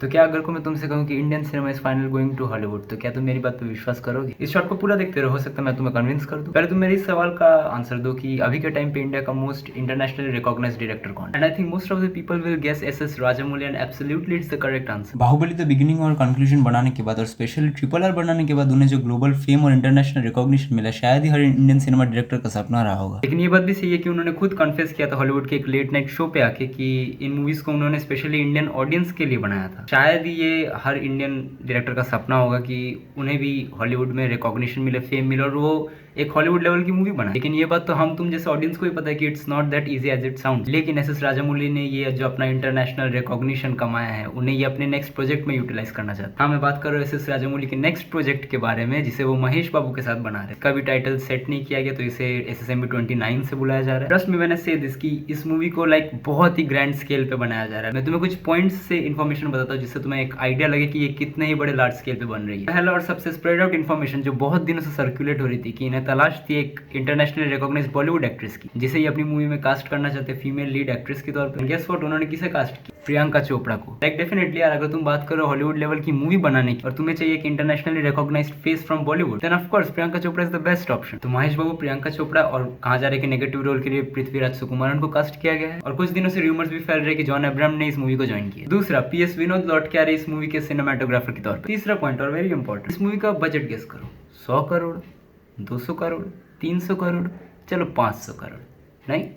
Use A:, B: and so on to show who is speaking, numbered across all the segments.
A: तो क्या अगर को मैं तुमसे कहूँ कि Indian cinema is final going to Hollywood, तो क्या तुम मेरी बात पे विश्वास करोगे? इस शॉट को पूरा देखते रहो, हो सकता है मैं तुम्हें कन्विंस कर दूं। पहले तुम मेरे इस सवाल का आंसर दो कि अभी के टाइम पे इंडिया का मोस्ट इंटरनेशनली रिकॉग्नाइज्ड डायरेक्टर कौन है? And I think most of the people will guess S Rajamouli, and absolutely it's the correct answer. Baahubali the beginning और कंक्लूजन बनाने के बाद और स्पेशली RRR बनाने के बाद उन्हें जो ग्लोबल फेम और इंटरनेशनल रिकॉग्निशन मिला, शायद ही हर इंडियन सिनेमा डायरेक्टर का सपना रहा होगा। लेकिन ये बात भी सही है कि उन्होंने खुद कन्फेस किया था हॉलीवुड के एक लेट नाइट शो पे आके कि इन मूवीज को उन्होंने स्पेशली इंडियन ऑडियंस के लिए बनाया था। शायद ये हर इंडियन डायरेक्टर का सपना होगा कि उन्हें भी हॉलीवुड में रिकॉग्निशन मिले, फेम मिले और वो एक हॉलीवुड लेवल की मूवी बनाए। लेकिन ये बात तो हम तुम जैसे ऑडियंस को भी पता है कि it's not that easy as it sound. लेकिन एस राजामौली ने ये जो अपना इंटरनेशनल रिकॉग्निशन कमाया है, उन्हें ये अपने नेक्स्ट प्रोजेक्ट में यूटिलाइज करना चाहते हैं। हाँ, मैं बात कर रहा हूँ एस राजामौली के नेक्स्ट प्रोजेक्ट के बारे में, जिसे वो महेश बाबू के साथ बना रहे हैं। इसका भी टाइटल सेट नहीं किया गया, तो इसे SSMB 29 से बुलाया जा रहा है। ट्रस्ट मी व्हेन आई से दिस, कि इस मूवी को लाइक बहुत ही ग्रैंड स्केल पे बनाया जा रहा है। मैं तुम्हें कुछ पॉइंट्स से इन्फॉर्मेशन बताता हूँ जिससे तुम्हें एक आइडिया लगे कि ये कितने ही बड़े लार्ज स्केल पे बन रही है। पहला और सबसे स्प्रेड आउट इन्फॉर्मेशन जो बहुत दिनों से सर्कुलेट हो रही थी कि इन्हें तलाश थी एक इंटरनेशनली रिकॉग्नाइज्ड बॉलीवुड एक्ट्रेस की, जिसे ये अपनी मूवी में कास्ट करना चाहते फीमेल लीड एक्ट्रेस के तौर पर। गेस व्हाट, उन्होंने किसे कास्ट किया? प्रियंका चोपड़ा को। लाइक डेफिनेटली यार, अगर तुम बात करो हॉलीवुड लेवल की मूवी बनाने की और तुम्हें चाहिए कि internationally recognised face from Bollywood, then of course Priyanka Chopra is the best option. तो महेश बाबू, प्रियंका चोपड़ा और कहा जा रहा है कि नेगेटिव रोल के लिए पृथ्वीराज सुकुमारन को कास्ट किया गया है। और कुछ दिनों से रूमर्स भी फैल रहे कि जॉन अब्राहम ने इस मूवी को ज्वाइन किया। दूसरा, PS विनोद लौट के आ रहे इस मूवी के सिनेमाटोग्राफर के तौर पर। तीसरा पॉइंट और वेरी इंपॉर्टेंट, इस मूवी का बजट गेस करो। 100 करोड़, 200 करोड़, 300 करोड़, चलो 500 करोड़, नहीं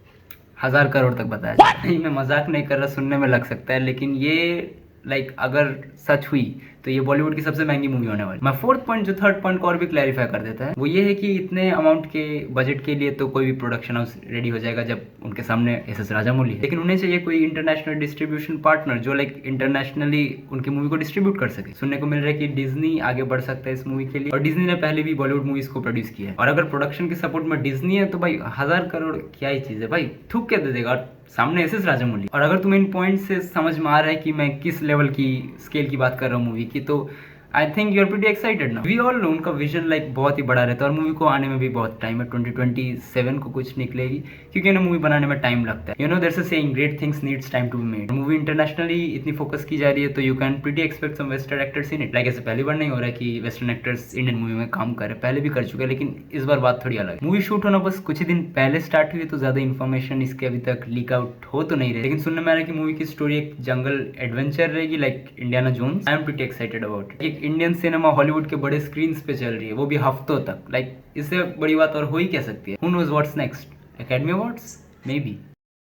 A: 1000 करोड़ तक बताया जाता है। नहीं, मैं मजाक नहीं कर रहा, सुनने में लग सकता है, लेकिन ये लाइक अगर सच हुई तो ये बॉलीवुड की सबसे महंगी मूवी होने वाली। मैं फोर्थ पॉइंट, जो थर्ड पॉइंट को और भी क्लैरिफाई कर देता है, वो ये है कि इतने अमाउंट के बजट के लिए तो कोई भी प्रोडक्शन हाउस रेडी हो जाएगा जब उनके सामने एस राजामौली है। लेकिन उन्हें चाहिए कोई इंटरनेशनल डिस्ट्रीब्यूशन पार्टनर जो लाइक इंटरनेशनली उनकी मूवी को डिस्ट्रीब्यूट कर सके। सुनने को मिल रहा है कि डिज्नी आगे बढ़ सकता है इस मूवी के लिए, और डिज्नी ने पहले भी बॉलीवुड मूवीज को प्रोड्यूस किया है। और अगर प्रोडक्शन के सपोर्ट में डिज्नी है तो भाई 1000 करोड़ क्या ही चीज है भाई, थूक के दे देगा। और सामने एस राजामौली। और अगर तुम्हें इन पॉइंट से समझ में आ रहा है कि मैं किस लेवल की स्केल की बात कर रहा हूँ मूवी की, तो I think you are pretty excited ना। वी ऑल नो उनका विजन लाइक बहुत ही बड़ा रहता है और मूवी को आने में भी बहुत टाइम है। 2027 को कुछ निकलेगी, क्योंकि उन्हें मूवी बनाने में टाइम लगता है। You know there is a saying, great things needs time to be made. Movie internationally इतनी फोकस की जा रही है तो you can pretty expect some western actors in it. Like ऐसे पहली बार नहीं हो रहा है कि वेस्टर्न एक्टर्स इंडियन मूवी में काम कर रहे, पहले भी कर चुके हैं, लेकिन इस बार बात थोड़ी अलग है। मूवी शूट होना बस कुछ ही दिन पहले स्टार्ट हुई, तो ज्यादा इन्फॉर्मेशन इसके अभी तक लीक आउट हो तो नहीं रही, लेकिन सुनने में आ रहा है कि मूवी की स्टोरी एक जंगल एडवेंचर रहेगी like Indiana Jones. I am pretty excited about it. एक इंडियन सिनेमा हॉलीवुड के बड़े स्क्रीन पे चल रही है, वो भी हफ्तों तक। लाइक इससे बड़ी बात और हो ही क्या सकती है? Who knows what's next? Academy awards may be.